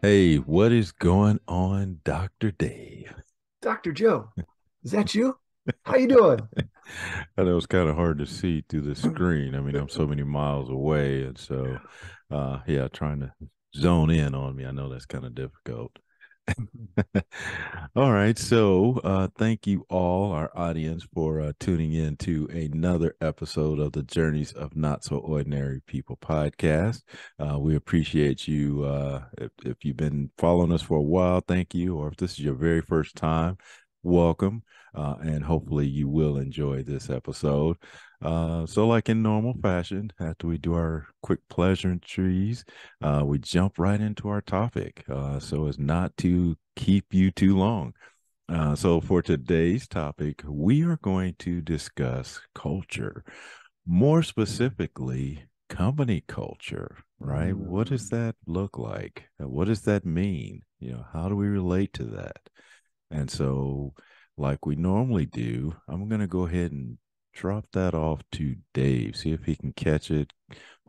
Hey, what is going on, Dr. Dave? Dr. Joe, is that you? How you doing? I know it's kind of hard to see through the screen. I mean, I'm so many miles away, and so, yeah, trying to zone in on me. I know that's kind of difficult. All right, so thank you all, our audience, for tuning in to another episode of the Journeys of Not So Ordinary People podcast. We appreciate you. If you've been following us for a while, thank you. Or if this is your very first time, welcome. And hopefully you will enjoy this episode. So, like in normal fashion, after we do our quick pleasantries, we jump right into our topic so as not to keep you too long. So, for today's topic, we are going to discuss culture, more specifically, company culture, right? What does Mm, that look like? What does that mean? How do we relate to that? And so, like we normally do, I'm going to go ahead and drop that off to Dave, see if he can catch it,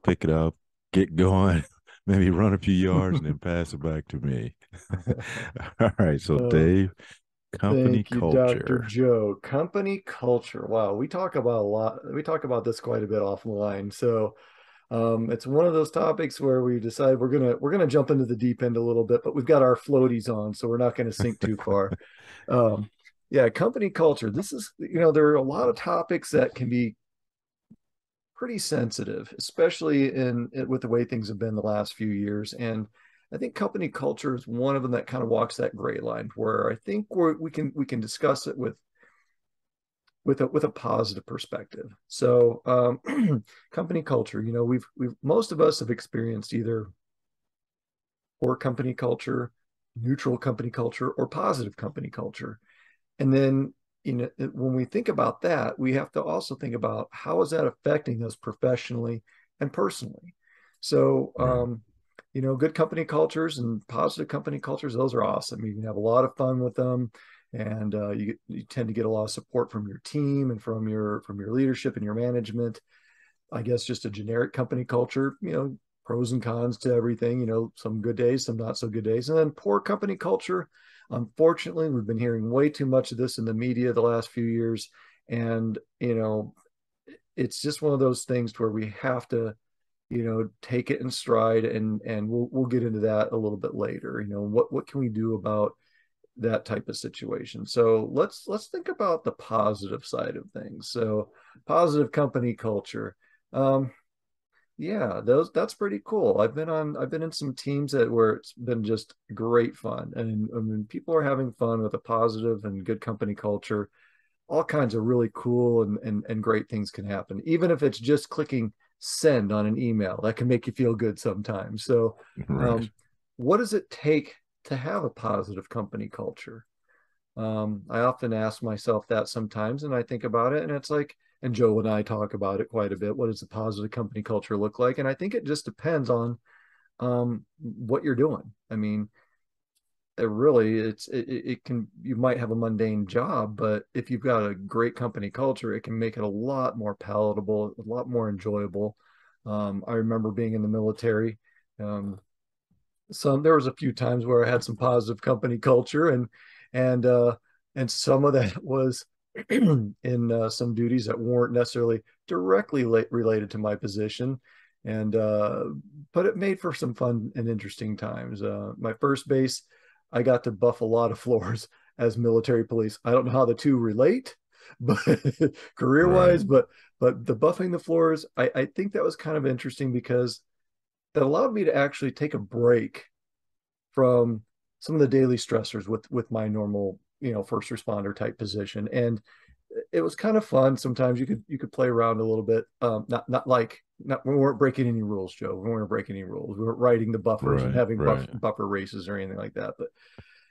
pick it up, get going, maybe run a few yards, and then pass it back to me. All right. So, Oh, Dave, company thank you, Dr. culture. Joe. Company culture. Wow, we talk about a lot. We talk about this quite a bit offline. So, it's one of those topics where we decide we're gonna jump into the deep end a little bit, but we've got our floaties on, so we're not going to sink too far. Um, yeah, company culture. This is, there are a lot of topics that can be pretty sensitive, especially with the way things have been the last few years. And I think company culture is one of them that kind of walks that gray line where I think we can discuss it with a positive perspective. So company culture, we've most of us have experienced either poor company culture, neutral company culture, or positive company culture. And then, when we think about that, we have to also think about how is that affecting us professionally and personally. So, Right. good company cultures and positive company cultures, those are awesome. You can have a lot of fun with them, and you tend to get a lot of support from your team and from your leadership and your management. I guess just a generic company culture, pros and cons to everything, some good days, some not so good days. And then poor company culture. Unfortunately, we've been hearing way too much of this in the media the last few years. And, it's just one of those things where we have to, take it in stride, and we'll get into that a little bit later. What can we do about that type of situation? So let's think about the positive side of things. So positive company culture. Um, yeah, that's pretty cool. I've been in some teams where it's been just great fun. And I mean people are having fun with a positive and good company culture. All kinds of really cool and great things can happen. Even if it's just clicking send on an email, that can make you feel good sometimes. So Right. um, what does it take to have a positive company culture? I often ask myself that sometimes, and I think about it, and it's like, and Joe and I talk about it quite a bit. What does a positive company culture look like? And I think it just depends on what you're doing. I mean, it can, you might have a mundane job, but if you've got a great company culture, it can make it a lot more palatable, a lot more enjoyable. I remember being in the military. Um, there was a few times where I had some positive company culture, and uh and some of that was in some duties that weren't necessarily directly related to my position, and but it made for some fun and interesting times. My first base, I got to buff a lot of floors as military police. I don't know how the two relate, but career Right. wise, but the buffing the floors, I think that was kind of interesting because that allowed me to actually take a break from some of the daily stressors with my normal, first responder type position. And it was kind of fun. Sometimes you could play around a little bit. Not we weren't breaking any rules, Joe. We weren't breaking any rules. We weren't riding the buffers and Right. having Right. buffer races or anything like that. But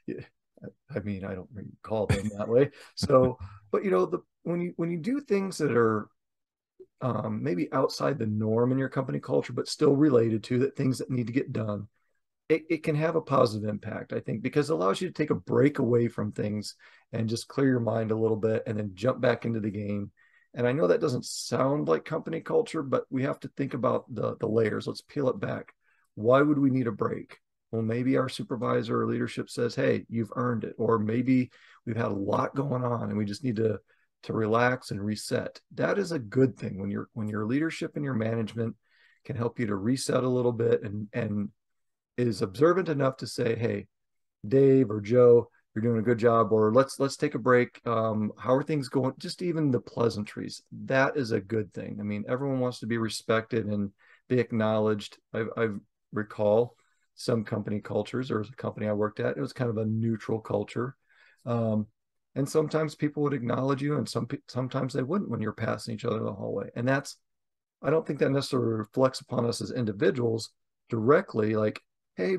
yeah, I mean, I don't really call them that way. So, but when you do things that are maybe outside the norm in your company culture, but still related to that, things that need to get done, it can have a positive impact, I think, because it allows you to take a break away from things and just clear your mind a little bit and then jump back into the game. And I know that doesn't sound like company culture, but we have to think about the layers. Let's peel it back. Why would we need a break? Well, maybe our supervisor or leadership says, hey, you've earned it. Or maybe we've had a lot going on and we just need to relax and reset. That is a good thing when your leadership and your management can help you to reset a little bit and is observant enough to say, hey, Dave or Joe, you're doing a good job, or let's take a break. How are things going? Just even the pleasantries. That is a good thing. I mean, everyone wants to be respected and be acknowledged. I recall some company cultures. There was a company I worked at. It was kind of a neutral culture. Um, and sometimes people would acknowledge you, and sometimes they wouldn't when you're passing each other in the hallway. And that's I don't think that necessarily reflects upon us as individuals directly. Like, hey,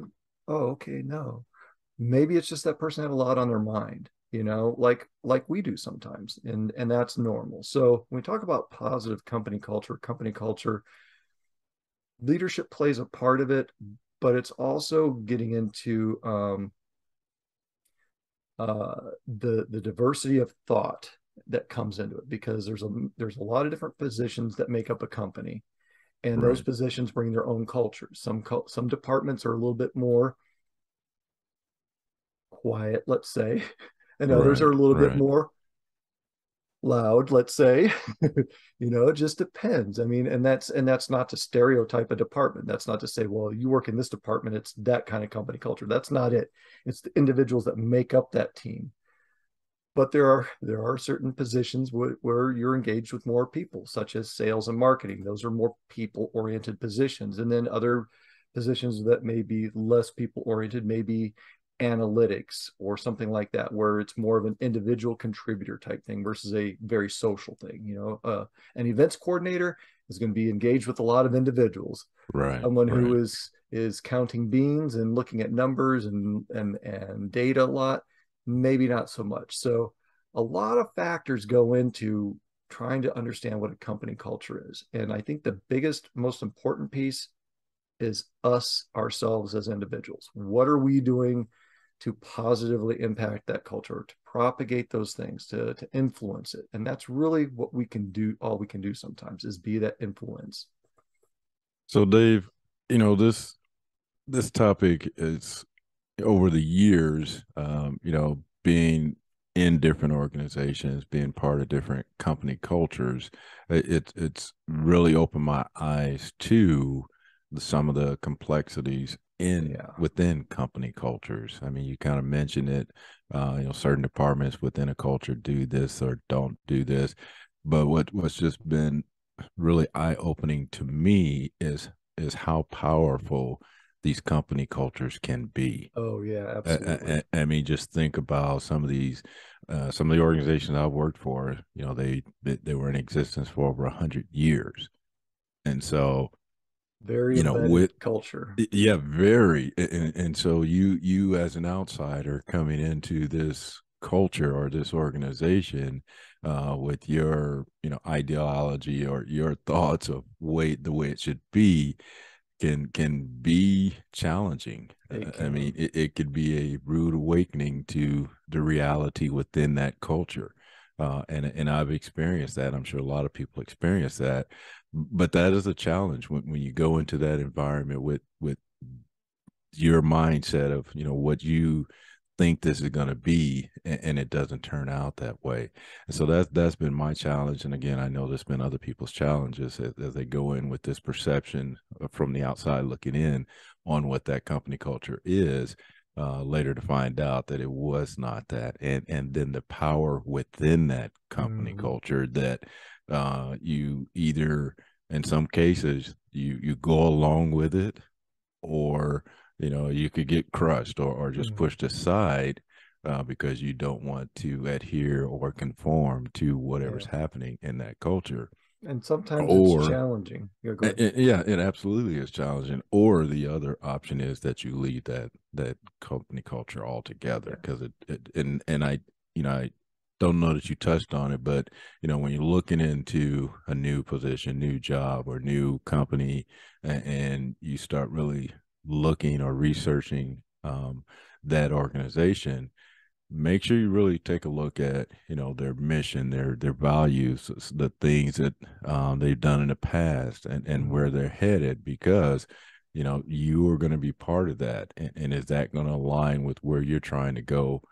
oh, okay, no, maybe it's just that person had a lot on their mind, like we do sometimes, and that's normal. So when we talk about positive company culture, leadership plays a part of it, but it's also getting into the diversity of thought that comes into it, because there's a lot of different positions that make up a company, and those Right. positions bring their own cultures. Some departments are a little bit more quiet, let's say, and others are Right. a little bit Right. more loud, let's say. It just depends. I mean, and that's not to stereotype a department. That's not to say, well, you work in this department, it's that kind of company culture. That's not it. It's the individuals that make up that team. But there are certain positions where you're engaged with more people, such as sales and marketing. Those are more people oriented positions. And then other positions that may be less people oriented, maybe analytics or something like that, where it's more of an individual contributor type thing versus a very social thing. An events coordinator is going to be engaged with a lot of individuals. Right. Someone who Right. is counting beans and looking at numbers and data a lot, maybe not so much. So a lot of factors go into trying to understand what a company culture is. And I think the biggest, most important piece is us ourselves as individuals. What are we doing to positively impact that culture, to propagate those things, to influence it? And that's really what we can do. All we can do sometimes is be that influence. So Dave, this topic is over the years, being in different organizations, being part of different company cultures, it's really opened my eyes to some of the complexities in Yeah. within company cultures. I mean, you kind of mentioned it. Certain departments within a culture do this or don't do this, but what's just been really eye opening to me is how powerful these company cultures can be. Oh yeah, absolutely. I mean, just think about some of the organizations I worked for. They were in existence for over 100 years, and so Very with embedded culture. yeah, very, and so you as an outsider coming into this culture or this organization with your ideology or your thoughts of the way it should be can be challenging. It I mean, can. it could be a rude awakening to the reality within that culture. And I've experienced that. I'm sure a lot of people experience that, but that is a challenge when you go into that environment with your mindset of what you think this is going to be, and it doesn't turn out that way. And so that's been my challenge, and again, I know there's been other people's challenges as they go in with this perception from the outside looking in on what that company culture is, later to find out that it was not that, and then the power within that company Mm, culture that you either, in some cases, you go along with it, or you could get crushed or just mm, pushed aside, because you don't want to adhere or conform to whatever's yeah. happening in that culture. And sometimes it's Or challenging. Yeah, go ahead. yeah, it absolutely is challenging. Or the other option is that you leave that company culture altogether, Yeah. because and I don't know that you touched on it, but when you're looking into a new position, new job, or new company, and you start really looking or researching that organization, make sure you really take a look at their mission, their values, the things that they've done in the past, and where Mm, they're headed, because you are going to be part of that. And is that going to align with where you're trying to go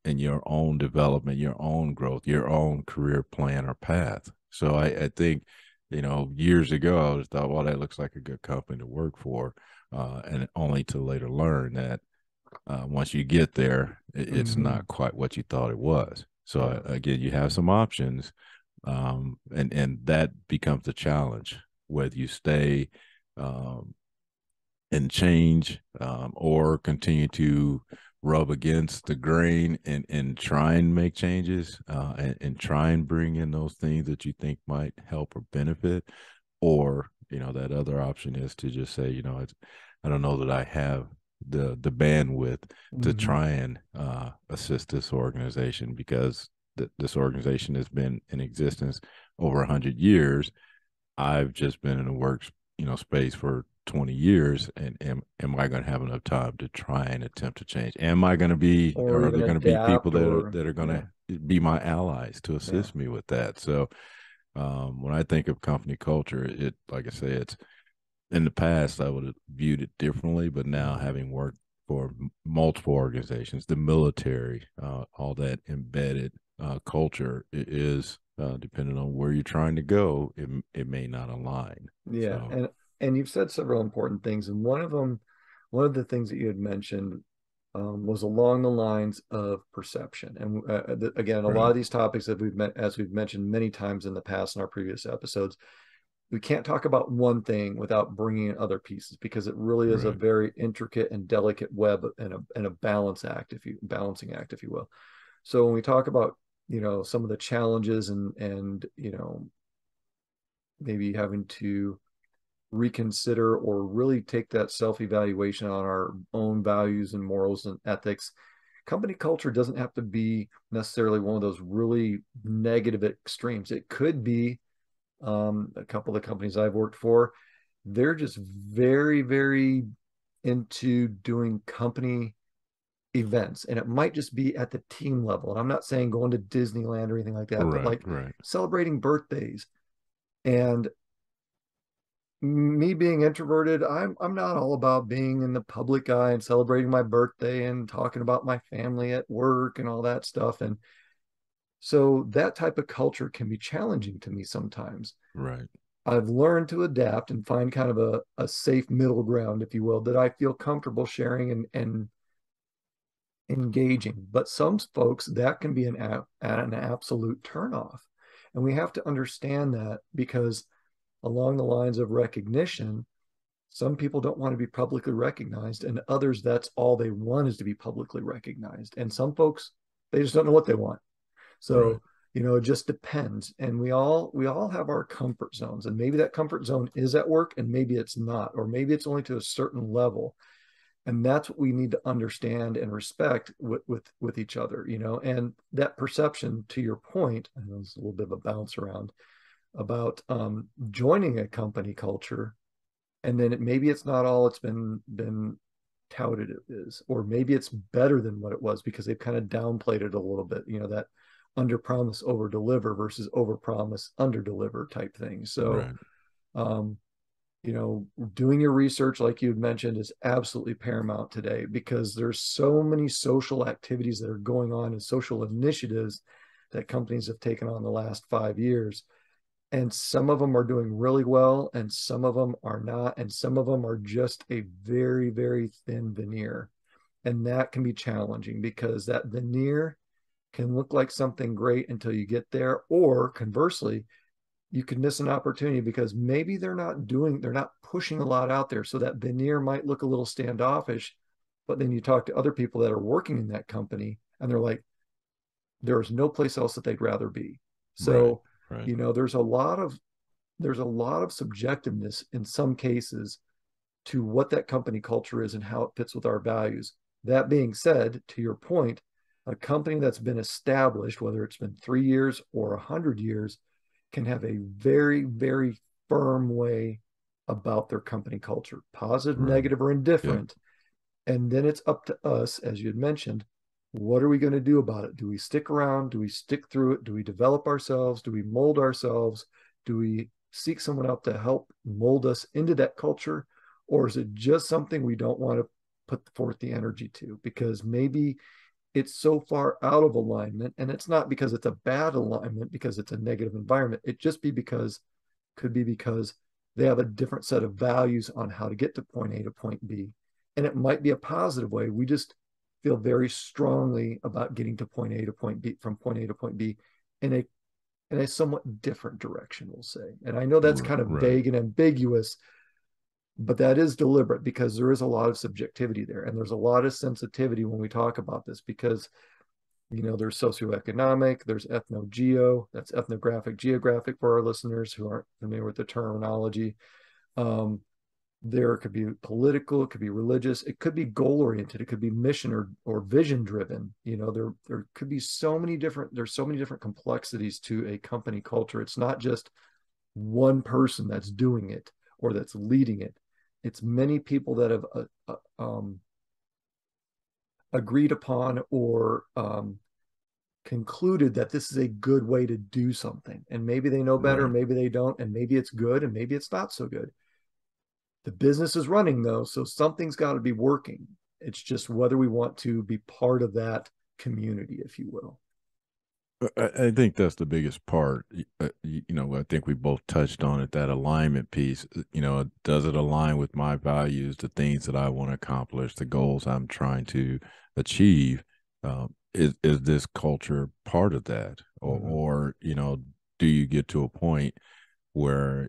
in your own development, your own growth, your own career plan or path? So I think, years ago, I was thought, well, that looks like a good company to work for. And only to later learn that once you get there, it's Mm-hmm. not quite what you thought it was. So Yeah. again, you have some options, and that becomes the challenge whether you stay um, and change, or continue to rub against the grain and try and make changes, and try and bring in those things that you think might help or benefit, or that other option is to just say, I don't know that I have the bandwidth to Mm-hmm. try and assist this organization, because this organization has been in existence over 100 years. I've just been in the works, space for 20 years, and am I going to have enough time to try and attempt to change? Am I going to be, Or or are even there going to be people adapt, that are or going yeah, to be my allies to yeah. assist me with that? So when I think of company culture, like I say, it's, in the past I would have viewed it differently, but now, Mm-hmm. having worked for multiple organizations, the military, all that embedded culture is, depending on where you're trying to go, it may not align. Yeah, So and you've said several important things, and one of them, one of the things that you had mentioned was along the lines of perception. And again, a lot right, of these topics that as we've mentioned many times in the past in our previous episodes, we can't talk about one thing without bringing in other pieces because it really is a right, very intricate and delicate web and a balancing act, if you will. So when we talk about some of the challenges and maybe having to reconsider or really take that self-evaluation on our own values and morals and ethics. Company culture doesn't have to be necessarily one of those really negative extremes. It could be a couple of the companies I've worked for, they're just very, very into doing company events. And it might just be at the team level. And I'm not saying going to Disneyland or anything like that, but right, like right, celebrating birthdays. And me being introverted, I'm not all about being in the public eye and celebrating my birthday and talking about my family at work and all that stuff. And so that type of culture can be challenging to me sometimes. right, I've learned to adapt and find kind of a safe middle ground, if you will, that I feel comfortable sharing and engaging. But some folks, that can be an absolute turnoff. And we have to understand that because along the lines of recognition, some people don't want to be publicly recognized, and others, that's all they want is to be publicly recognized. And some folks, they just don't know what they want. right, So, it just depends. And we all have our comfort zones. And maybe that comfort zone is at work and maybe it's not, or maybe it's only to a certain level. And that's what we need to understand and respect with each other, and that perception, to your point, I know it's a little bit of a bounce around about joining a company culture, and then maybe it's not all it's been touted it is, or maybe it's better than what it was because they've kind of downplayed it a little bit, that under promise over deliver versus over promise under deliver type thing. So right, um doing your research like you had mentioned is absolutely paramount today because there's so many social activities that are going on and social initiatives that companies have taken on the last 5 years, and some of them are doing really well and some of them are not, and some of them are just a very, very thin veneer, and that can be challenging because that veneer can look like something great until you get there, or conversely you could miss an opportunity because maybe they're not pushing a lot out there, so that veneer might look a little standoffish, but then you talk to other people that are working in that company and they're like, there's no place else that they'd rather be. right, So right, there's a lot of subjectiveness in some cases to what that company culture is and how it fits with our values. That being said, to your point, a company that's been established, whether it's been 3 years or 100 years, can have a very, very firm way about their company culture, positive, right. negative, or Yep, indifferent. And then it's up to us, as you had mentioned, what are we going to do about it? Do we stick around? Do we stick through it? Do we develop ourselves? Do we mold ourselves? Do we seek someone out to help mold us into that culture? Or is it just something we don't want to put forth the energy to? Because maybe it's so far out of alignment, and it's not because it's a bad alignment, because it's a negative environment. It just could be because they have a different set of values on how to get to point A to point B. And it might be a positive way. We just feel very strongly about getting to point A to point B, from point A to point B in a somewhat different direction, we'll say. And I know that's kind of Right. vague and ambiguous, but that is deliberate because there is a lot of subjectivity there. And there's a lot of sensitivity when we talk about this because, there's socioeconomic, there's ethnogeo, that's ethnographic, geographic for our listeners who aren't familiar with the terminology. Um, there could be political, it could be religious, it could be goal oriented, it could be mission or vision driven. There could be there's so many different complexities to a company culture. It's not just one person that's doing it or that's leading it. It's many people that have agreed upon or concluded that this is a good way to do something. And maybe they know better, Right. maybe they don't, and maybe it's good and maybe it's not so good. The business is running though, so something's got to be working. It's just whether we want to be part of that community, if you will. I think that's the biggest part. I think we both touched on it, that alignment piece. Does it align with my values, the things that I want to accomplish, the goals I'm trying to achieve? Is this culture part of that? Mm-hmm. Or do you get to a point where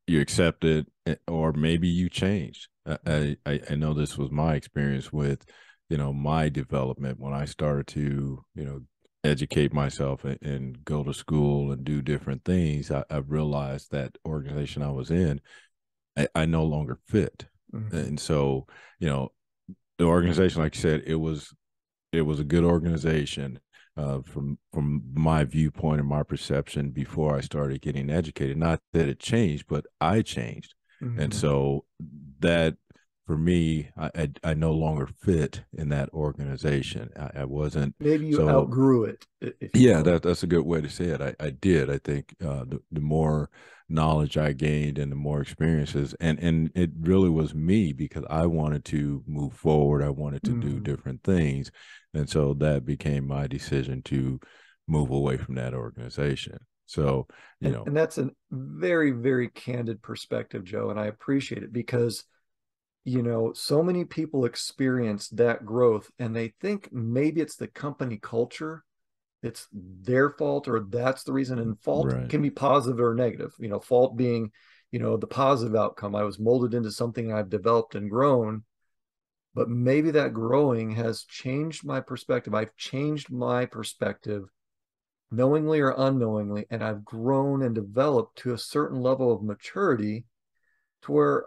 you accept it, or maybe you changed? I know this was my experience with, my development when I started to, educate myself and go to school and do different things. I realized that organization I was in, I no longer fit. Mm-hmm. And so, the organization, like you said, it was a good organization from my viewpoint and my perception before I started getting educated. Not that it changed, but I changed, and Mm-hmm. so that for me, I no longer fit in that organization. I wasn't Maybe you so. outgrew it, if you Yeah, will. that's a good way to say it. I did. I think the more knowledge I gained and the more experiences, and it really was me because I wanted to move forward. I wanted to do Mm-hmm. different things, and so that became my decision to move away from that organization. So, you know, And that's a very, very candid perspective, Joe, and I appreciate it because so many people experience that growth and they think maybe it's the company culture, it's their fault, or that's the reason. And fault right, can be positive or negative. Fault being, the positive outcome. I was molded into something I've developed and grown, but maybe that growing has changed my perspective. I've changed my perspective knowingly or unknowingly, and I've grown and developed to a certain level of maturity to where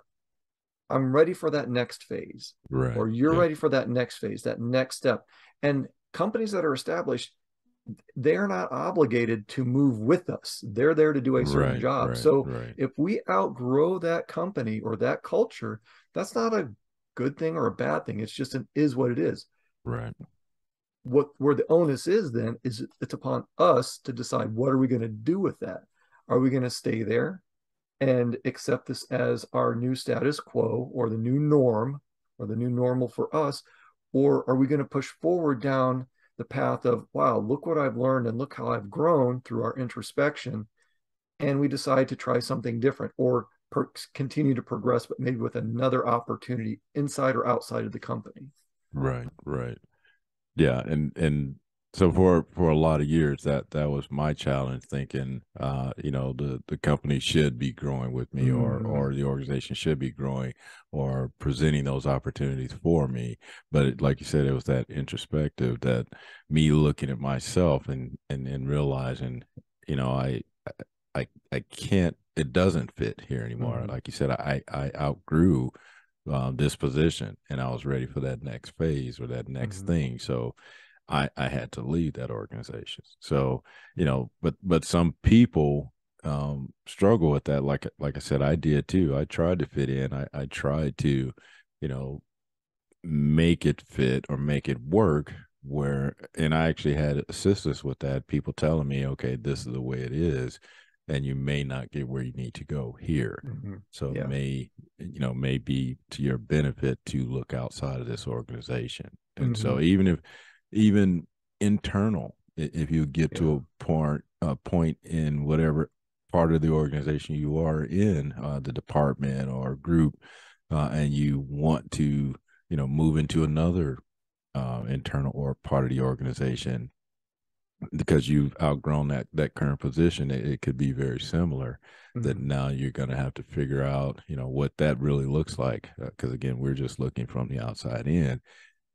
I'm ready for that next phase, right, or you're yeah, ready for that next phase, that next step. And companies that are established, they're not obligated to move with us. They're there to do a certain right, job. right, So right, if we outgrow that company or that culture, that's not a good thing or a bad thing. It's just an is what it is. right, What where the onus is then is it's upon us to decide what are we going to do with that. Are we going to stay there and accept this as our new status quo or the new norm or the new normal for us? Or are we going to push forward down the path of, wow, look what I've learned and look how I've grown through our introspection? And we decide to try something different or continue to progress, but maybe with another opportunity inside or outside of the company. right, right. Yeah, and so for a lot of years that was my challenge, thinking the company should be growing with me, Mm-hmm. or the organization should be growing or presenting those opportunities for me. But like you said, it was that introspective, that me looking at myself and realizing, you know, I can't, it doesn't fit here anymore. Mm-hmm. Like you said, I outgrew this position, and I was ready for that next phase or that next Mm-hmm. thing. So I had to leave that organization. So, but some people struggle with that. Like I said, I did too. I tried to fit in. I tried to, you know, make it fit or make it work, and I actually had assistance with that, people telling me, okay, this is the way it is. and you may not get where you need to go here. Mm-hmm. So it Yeah. may be to your benefit to look outside of this organization. And Mm-hmm. so even internal, if you get Yeah. to a point in whatever part of the organization you are in, the department or group, and you want to, move into another internal or part of the organization because you've outgrown that current position, it could be very similar. That Mm-hmm. now you're going to have to figure out, what that really looks like. Because again, we're just looking from the outside in.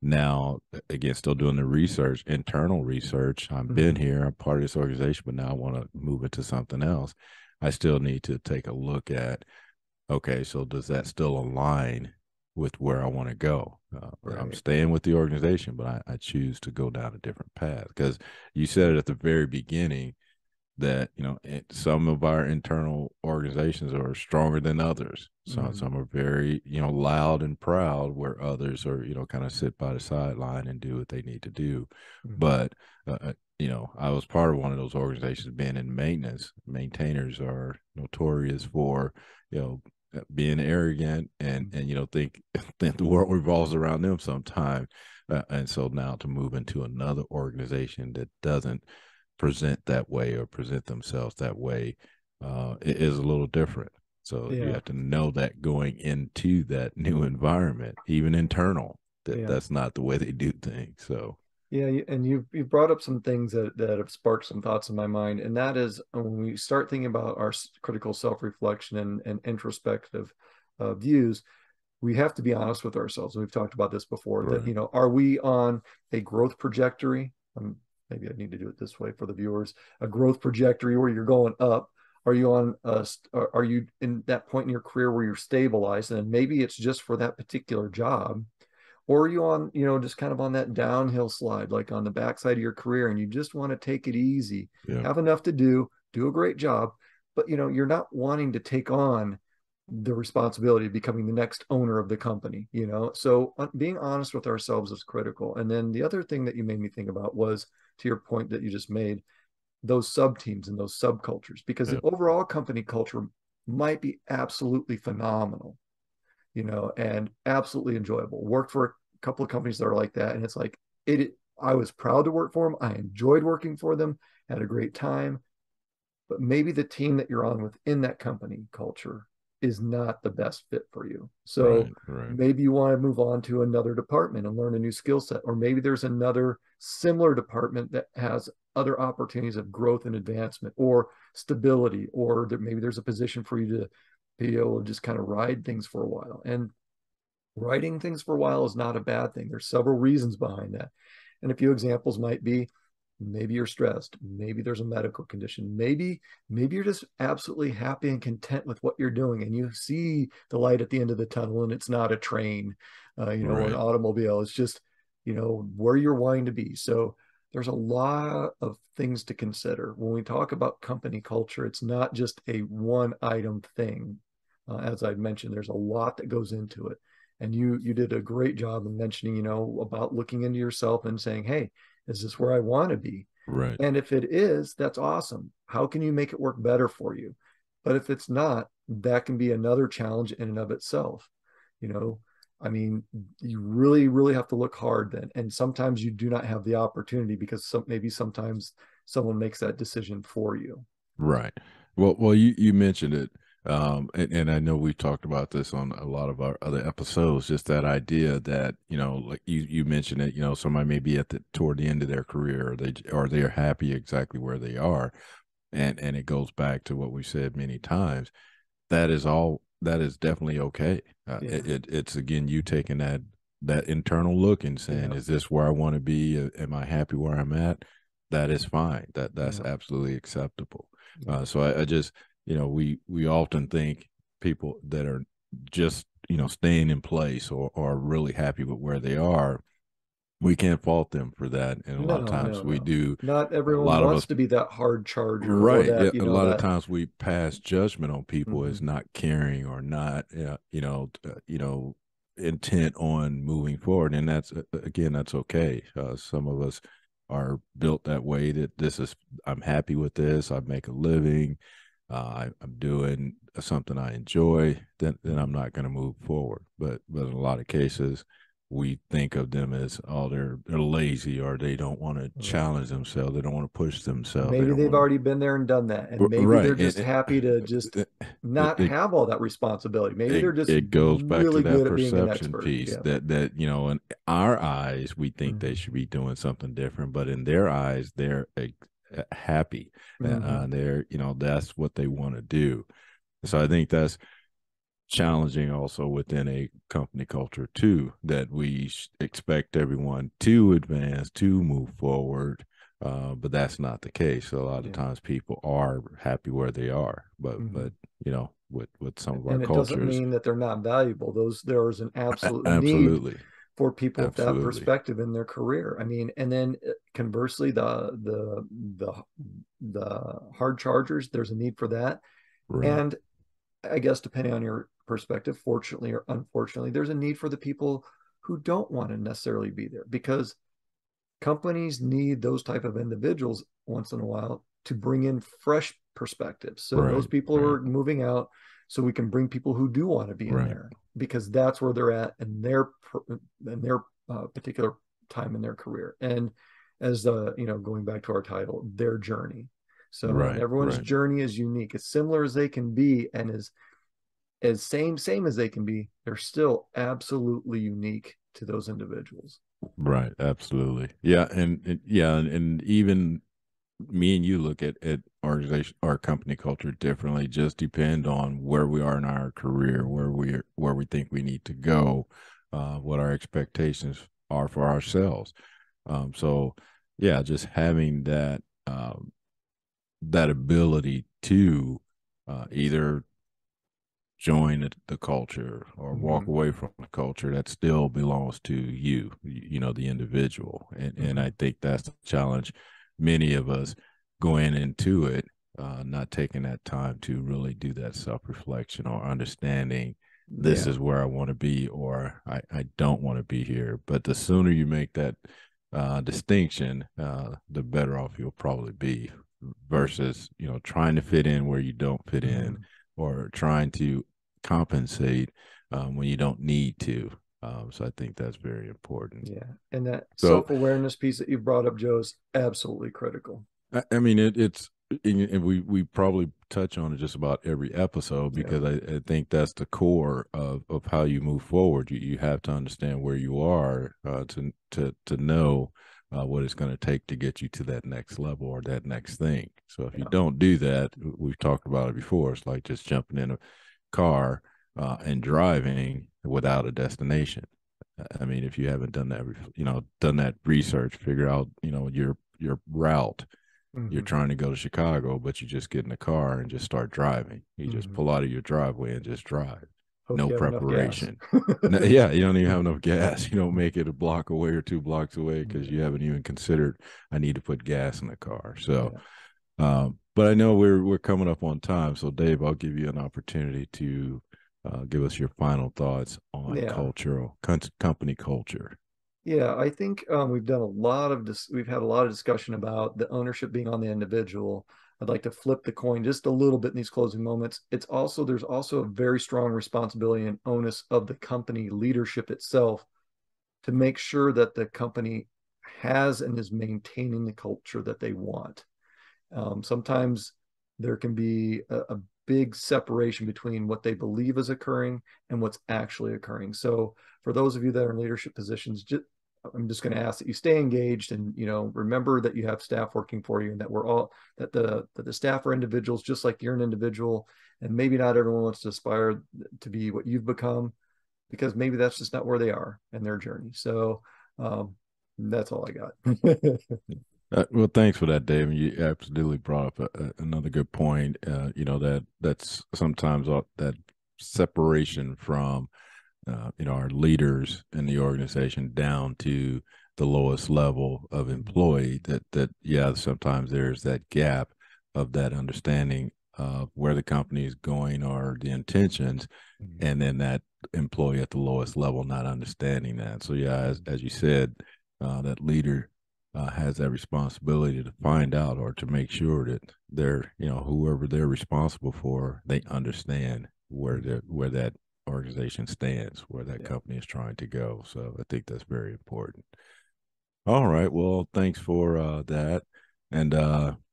Now, again, still doing the research, internal research. I've been Mm-hmm. here, I'm part of this organization, but now I want to move into something else. I still need to take a look at, okay, so does that still align with where I want to go? I'm Right. staying with the organization, but I choose to go down a different path because you said it at the very beginning that some of our internal organizations are stronger than others. So Mm-hmm. some are very loud and proud, where others are kind of sit by the sideline and do what they need to do. Mm-hmm. But I was part of one of those organizations, being in maintenance. Maintainers are notorious for being arrogant and think think the world revolves around them sometimes. And so now to move into another organization that doesn't present that way or present themselves that way, it is a little different. So you Yeah. have to know that going into that new environment, even internal, that Yeah. that's not the way they do things. So Yeah, and you brought up some things that have sparked some thoughts in my mind, and that is when we start thinking about our critical self-reflection and introspective views, we have to be honest with ourselves. We've talked about this before, that, right, are we on a growth trajectory? Maybe I need to do it this way for the viewers, a growth trajectory where you're going up. Are you on are you in that point in your career where you're stabilized, and maybe it's just for that particular job? Or are you on, just kind of on that downhill slide, like on the backside of your career, and you just want to take it easy, yeah, have enough to do a great job, but you're not wanting to take on the responsibility of becoming the next owner of the company. So being honest with ourselves is critical. And then the other thing that you made me think about was, to your point that you just made, those sub teams and those subcultures, because the yeah, overall company culture might be absolutely phenomenal, and absolutely enjoyable. Worked for a couple of companies that are like that, and it's like it. I was proud to work for them. I enjoyed working for them. Had a great time. But maybe the team that you're on within that company culture is not the best fit for you. So right, right, maybe you want to move on to another department and learn a new skill set, or maybe there's another similar department that has other opportunities of growth and advancement or stability, or maybe there's a position for you to be able to just kind of ride things for a while. And writing things for a while is not a bad thing. There's several reasons behind that. And a few examples might be, maybe you're stressed, maybe there's a medical condition, maybe you're just absolutely happy and content with what you're doing, and you see the light at the end of the tunnel, and it's not a train, or an right, automobile. It's just, where you're wanting to be. So there's a lot of things to consider when we talk about company culture. It's not just a one item thing. As I mentioned, there's a lot that goes into it. And you did a great job of mentioning, about looking into yourself and saying, hey, is this where I want to be? right, And if it is, that's awesome. How can you make it work better for you? But if it's not, that can be another challenge in and of itself. You know, I mean, you really, really have to look hard then. And sometimes you do not have the opportunity because maybe sometimes someone makes that decision for you. right. Well, you mentioned it, and I know we've talked about this on a lot of our other episodes. Just that idea that like you mentioned it. Somebody may be at the toward the end of their career, or they're happy exactly where they are, and it goes back to what we said many times. That is definitely okay. Yeah. It's again you taking that internal look and saying, Yeah. is this where I want to be? Am I happy where I'm at? That is fine. That's Yeah. absolutely acceptable. Yeah. So I just we often think people that are just staying in place or really happy with where they are, we can't fault them for that, and a lot of No, times no, we no. do. Not A everyone lot of us. wants to be that hard charger, or Right. Yeah. that, A lot of that. times we pass judgment on people Mhm. as not caring or not, intent on moving forward. And that's, again, that's okay. Some of us are built that way, that I'm happy with this. I make a living. I'm doing something I enjoy, then I'm not going to move forward. But in a lot of cases, we think of them as, oh, they're lazy, or they don't want to Right. challenge themselves, they don't want to push themselves, they Maybe don't they've want already been there and done that. to. And maybe they're Right, just happy to just not it, have all that responsibility. Maybe they're just it goes back to really that good at being an perception expert. piece, Yeah. that in our eyes we think they Hmm. should be doing something different, but in their eyes they're happy. Hmm. They're, that's what they want to do. So I think that's challenging also within a company culture too, that we expect everyone to advance, to move forward, but that's not the case. A lot of Yeah. times people are happy where they are, but Hmm. with some of our And it doesn't cultures. mean that they're not valuable. There is an absolute need Absolutely. for people with that Absolutely. perspective in their career. I mean, and then conversely, the the hard chargers, there's a need for that. Right. And I guess depending on your perspective, fortunately or unfortunately, there's a need for the people who don't want to necessarily be there, because companies need those type of individuals once in a while to bring in fresh perspectives. So those Right. people Right. are moving out, so we can bring people who do want to be in Right. there, because that's where they're at in their particular time in their career. And as going back to our title, their journey. So, and Right. everyone's Right. journey is unique, as similar as they can be, and as same as they can be, they're still absolutely unique to those individuals. Right. Absolutely. Yeah. And even me and you look at organization, our company culture differently. Just depend on where we are in our career, Mm-hmm. where we think we need to go, what our expectations are for ourselves. So yeah, just having that ability to either join the culture or walk Mm-hmm. away from the culture, that still belongs to you, the individual. And Mm-hmm. I think that's the challenge. Many of us going into it, not taking that time to really do that self-reflection or understanding, this Yeah. is where I want to be, or I don't want to be here. But the sooner you make that distinction, the better off you'll probably be, versus trying to fit in where you don't fit in, Mm-hmm. or trying to compensate when you don't need to. So I think that's very important. Yeah. And that So self-awareness piece that you brought up, Joe, is absolutely critical. I mean, it's and we probably touch on it just about every episode, Yeah. because I think that's the core of how you move forward. You have to understand where you are, to know what it's going to take to get you to that next level or that next thing. So if you Yeah. don't do that, we've talked about it before. It's like just jumping in a car and driving without a destination. I mean, if you haven't done that, done that research, figure out, your route. You're Mm-hmm. trying to go to Chicago, but you just get in the car and just start driving. You just Mm-hmm. pull out of your driveway and just drive. Hope No you have enough gas. preparation. No, yeah, you don't even have enough gas. You don't make it a block away or 2 blocks away because you Yeah. haven't even considered, I need to put gas in the car. So, Yeah. but I know we're coming up on time. So, Dave, I'll give you an opportunity to give us your final thoughts on Yeah. company culture. Yeah, I think we've had a lot of discussion about the ownership being on the individual. I'd like to flip the coin just a little bit in these closing moments. There's also a very strong responsibility and onus of the company leadership itself to make sure that the company has and is maintaining the culture that they want. Sometimes there can be a big separation between what they believe is occurring and what's actually occurring. So for those of you that are in leadership positions, I'm just going to ask that you stay engaged, and remember that you have staff working for you, and that the staff are individuals just like you're an individual, and maybe not everyone wants to aspire to be what you've become, because maybe that's just not where they are in their journey. So um, that's all I got. Well, thanks for that, Dave. And you absolutely brought up another good point. That's sometimes that separation from our leaders in the organization down to the lowest level of employee. That yeah, sometimes there's that gap of that understanding of where the company is going or the intentions, and then that employee at the lowest level not understanding that. So yeah, as you said, that leader has that responsibility to find out or to make sure that they're, whoever they're responsible for, they understand where that organization stands, where that Yeah. company is trying to go. So I think that's very important. All right. Well, thanks for that. And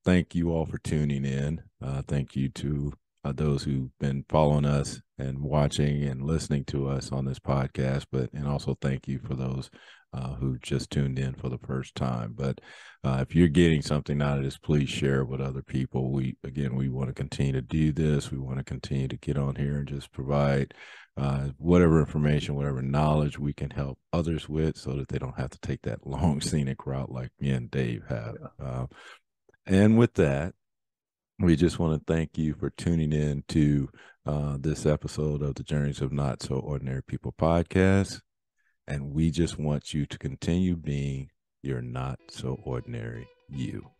thank you all for tuning in. Thank you to those who've been following us and watching and listening to us on this podcast. And also thank you for those who just tuned in for the first time. But if you're getting something out of this, please share it with other people. We want to continue to do this. We want to continue to get on here and just provide whatever information, whatever knowledge we can help others with, so that they don't have to take that long scenic route like me and Dave have. Yeah. And with that, we just want to thank you for tuning in to this episode of the Journeys of Not So Ordinary People podcast. And we just want you to continue being your not so ordinary you.